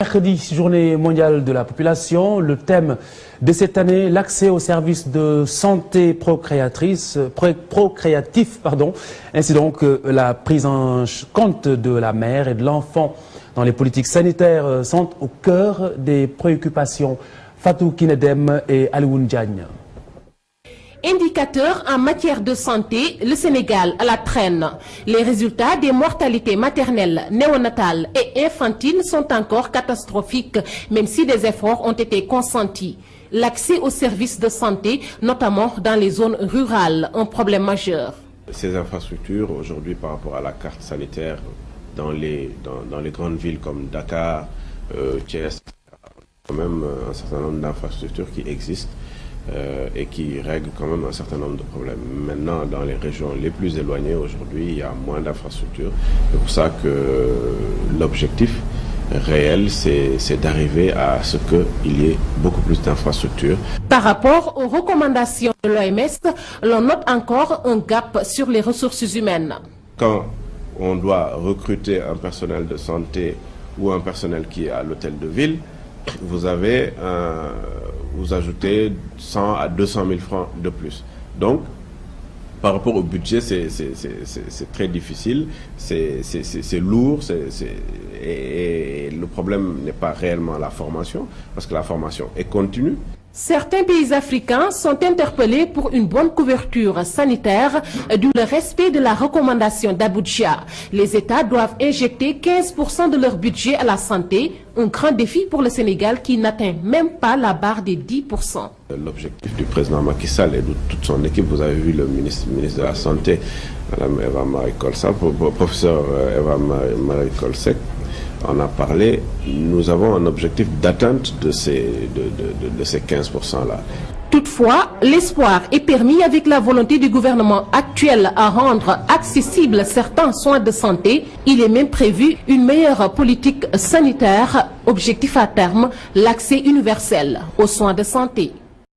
Mercredi, journée mondiale de la population, le thème de cette année, l'accès aux services de santé procréatif, ainsi donc la prise en compte de la mère et de l'enfant dans les politiques sanitaires sont au cœur des préoccupations. Fatou Kinedem et Alioune Diagne. Indicateur en matière de santé, le Sénégal à la traîne. Les résultats des mortalités maternelles, néonatales et infantiles sont encore catastrophiques, même si des efforts ont été consentis. L'accès aux services de santé, notamment dans les zones rurales, un problème majeur. Ces infrastructures, aujourd'hui, par rapport à la carte sanitaire, dans les grandes villes comme Dakar, Thiès, quand même un certain nombre d'infrastructures qui existent. Et qui règle quand même un certain nombre de problèmes. Maintenant, dans les régions les plus éloignées, aujourd'hui, il y a moins d'infrastructures. C'est pour ça que l'objectif réel, c'est d'arriver à ce qu'il y ait beaucoup plus d'infrastructures. Par rapport aux recommandations de l'OMS, l'on note encore un gap sur les ressources humaines. Quand on doit recruter un personnel de santé ou un personnel qui est à l'hôtel de ville, vous ajoutez 100 à 200 000 francs de plus. Donc, par rapport au budget, c'est très difficile, c'est lourd, et le problème n'est pas réellement la formation, parce que la formation est continue. Certains pays africains sont interpellés pour une bonne couverture sanitaire, d'où le respect de la recommandation d'Abuja. Les États doivent injecter 15% de leur budget à la santé, un grand défi pour le Sénégal qui n'atteint même pas la barre des 10%. L'objectif du président Macky Sall et de toute son équipe, vous avez vu le ministre de la Santé, Mme Eva Marie Kolsek, professeur Eva Marie Kolsek, on a parlé, nous avons un objectif d'atteinte de ces 15%-là. Toutefois, l'espoir est permis avec la volonté du gouvernement actuel à rendre accessibles certains soins de santé. Il est même prévu une meilleure politique sanitaire, objectif à terme, l'accès universel aux soins de santé.